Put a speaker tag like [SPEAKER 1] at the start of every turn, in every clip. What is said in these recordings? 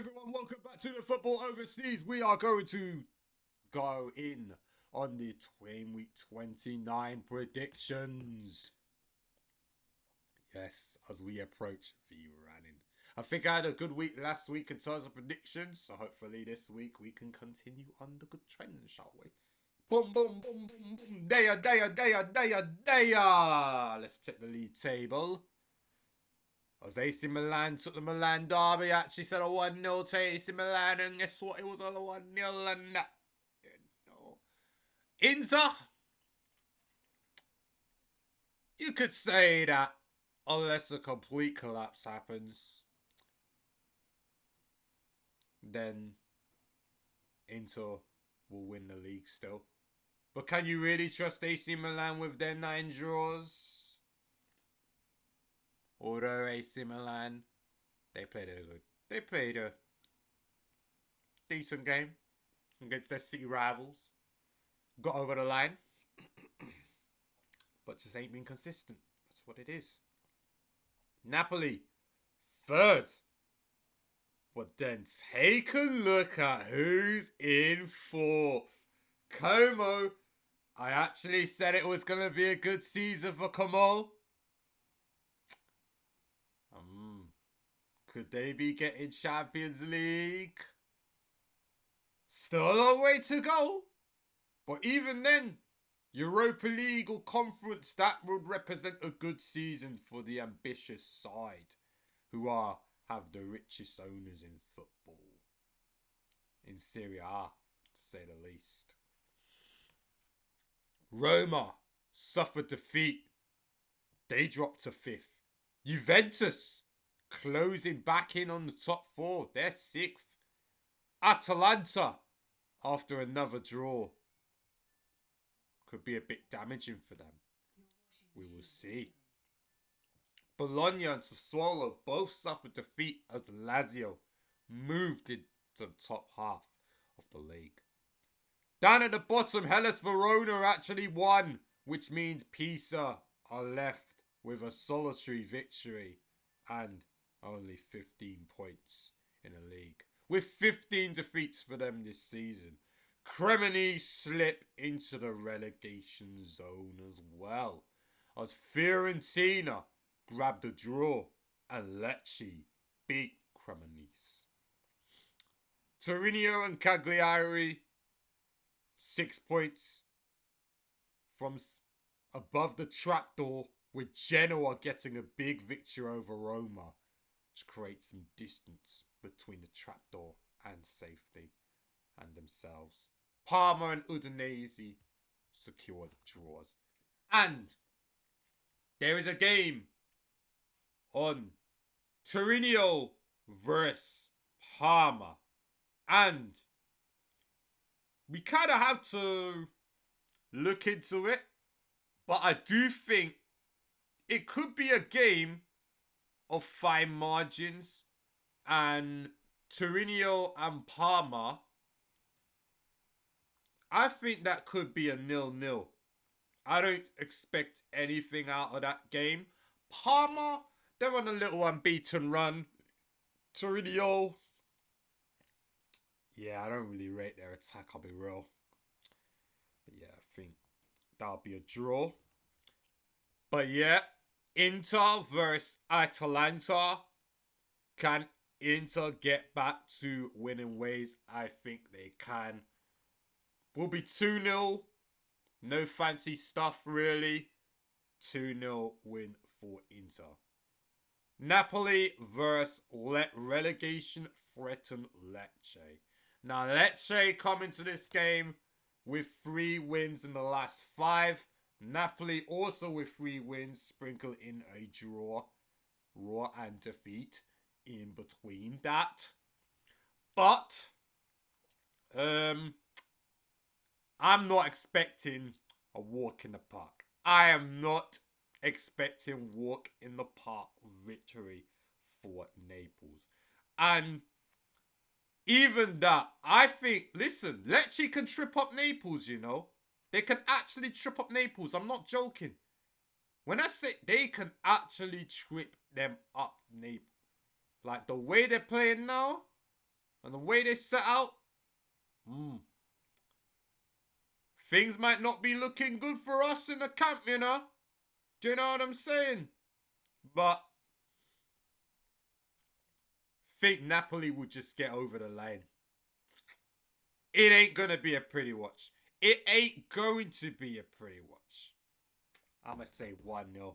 [SPEAKER 1] everyone, welcome back to the Football Overseas. We are going to go in on the week 29 predictions. Yes, as we approach the running. I think I had a good week last week in terms of predictions, so hopefully this week we can continue on the good trend, shall we? Boom, boom, boom, boom, boom. There. Let's check the league table. As AC Milan took the Milan derby, actually said a 1-0 to AC Milan, and guess what? It was a 1-0, and that, Inter, you could say that unless a complete collapse happens, then Inter will win the league still. But can you really trust AC Milan with their 9 draws? Although AC Milan, they played a decent game against their city rivals. Got over the line, but just ain't been consistent. That's what it is. Napoli, third. But then take a look at who's in fourth. Como. I actually said it was going to be a good season for Como. Could they be getting Champions League? Still a long way to go. But even then, Europa League or Conference, that would represent a good season for the ambitious side, who have the richest owners in football. In Serie A, to say the least. Roma suffered defeat. They dropped to 5th. Juventus closing back in on the top 4. They're 6th. Atalanta, after another draw, could be a bit damaging for them. We will see. Bologna and Sassuolo both suffered defeat as Lazio moved into the top half of the league. Down at the bottom, Hellas Verona actually won, which means Pisa are left with a solitary victory and only 15 points in the league, with 15 defeats for them this season. Cremonese slip into the relegation zone as well, as Fiorentina grabbed a draw and Lecce beat Cremonese. Torino and Cagliari, 6 points from above the trapdoor, with Genoa getting a big victory over Roma, which creates some distance between the trapdoor and safety and themselves. Parma and Udinese secured draws. And there is a game on Torino versus Parma. And we kind of have to look into it. But I do think it could be a game of fine margins. And Torino and Parma, I think that could be a 0-0. I don't expect anything out of that game. Parma, they're on a little unbeaten run. Torino, yeah, I don't really rate their attack, I'll be real. But yeah, I think that'll be a draw. But yeah, Inter versus Atalanta. Can Inter get back to winning ways? I think they can. Will be 2-0. No fancy stuff, really. 2-0 win for Inter. Napoli versus relegation threatened Lecce. Now, Lecce come into this game with 3 wins in the last 5. Napoli also with 3 wins, sprinkle in a draw and defeat in between that. But I'm not expecting a walk in the park. I am not expecting walk in the park victory for Naples. And even that, I think, listen, Lecce can trip up Naples, you know. They can actually trip up Naples. I'm not joking. When I say they can actually trip them up, Naples. Like the way they're playing now, And the way they set out, things might not be looking good for us in the camp, you know? Do you know what I'm saying? But think Napoli will just get over the line. It ain't gonna be a pretty watch. It ain't going to be a pretty watch. I'ma say 1-0. I'ma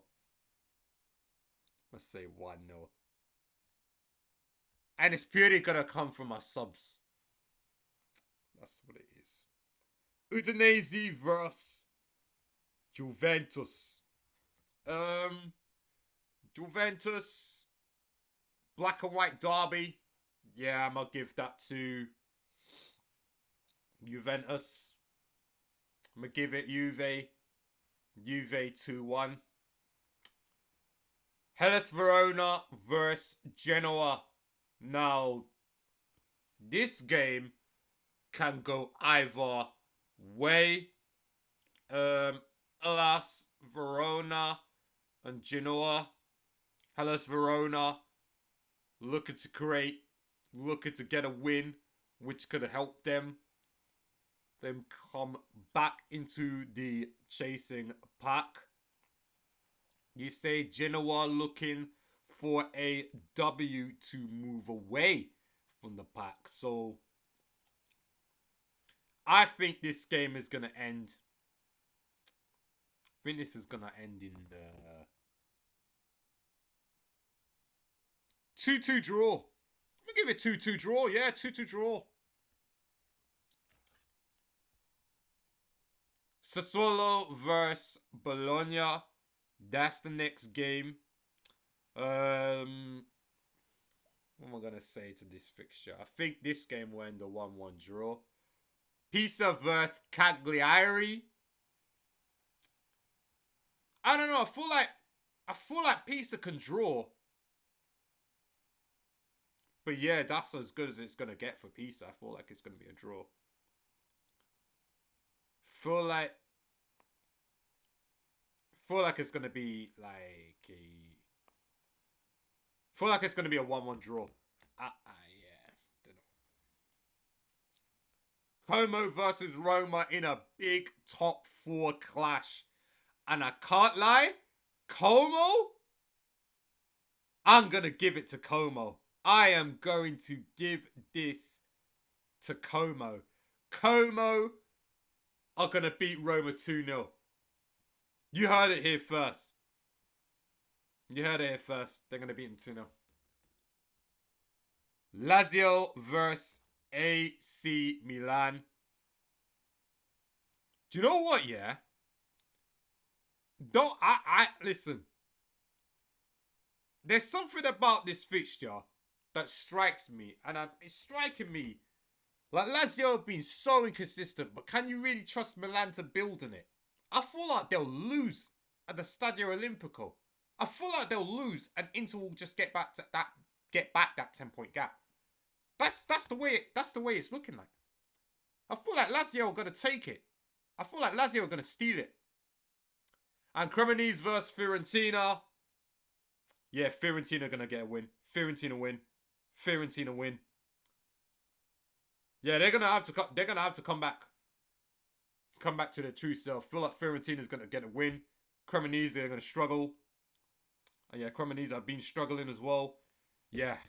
[SPEAKER 1] say 1-0. And it's purely gonna come from our subs. That's what it is. Udinese versus Juventus. Juventus. Black and white derby. Yeah, I'm gonna give that to Juventus. I'm gonna give it Juve. Juve 2-1. Hellas Verona versus Genoa. Now, this game can go either way. Hellas Verona and Genoa. Hellas Verona looking to create, looking to get a win, which could help them come back into the chasing pack. You say Genoa looking for a W to move away from the pack. So I think this game is going to end. I think this is going to end in the 2-2 draw. I'm going to give it 2-2 draw. Yeah, 2-2 draw. Sassuolo versus Bologna. That's the next game. What am I going to say to this fixture? I think this game will end a 1-1 draw. Pisa versus Cagliari. I don't know. I feel like Pisa can draw. But yeah, that's as good as it's going to get for Pisa. I feel like it's going to be a draw. Feel like it's going to be like a... Feel like it's going to be a 1-1 draw. Yeah. Don't know. Como versus Roma in a big top 4 clash. And I can't lie, Como? I'm going to give it to Como. I am going to give this to Como. Como are going to beat Roma 2-0. You heard it here first. They're going to beat them 2-0. Lazio versus AC Milan. Do you know what, yeah? Listen. There's something about this fixture that strikes me. And it's striking me. Like, Lazio have been so inconsistent. But can you really trust Milan to build on it? I feel like they'll lose at the Stadio Olimpico. I feel like they'll lose and Inter will just get back that 10-point gap. That's the way it's looking like. I feel like Lazio are gonna take it. I feel like Lazio are gonna steal it. And Cremonese versus Fiorentina. Yeah, Fiorentina are gonna get a win. Fiorentina win. Yeah, they're gonna have to come back. Come back to their true self. Feel like Fiorentina's gonna get a win. Cremonese are gonna struggle. And yeah, Cremonese have been struggling as well. Yeah.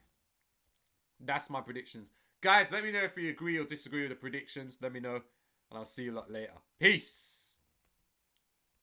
[SPEAKER 1] That's my predictions. Guys, let me know if you agree or disagree with the predictions. Let me know. And I'll see you a lot later. Peace.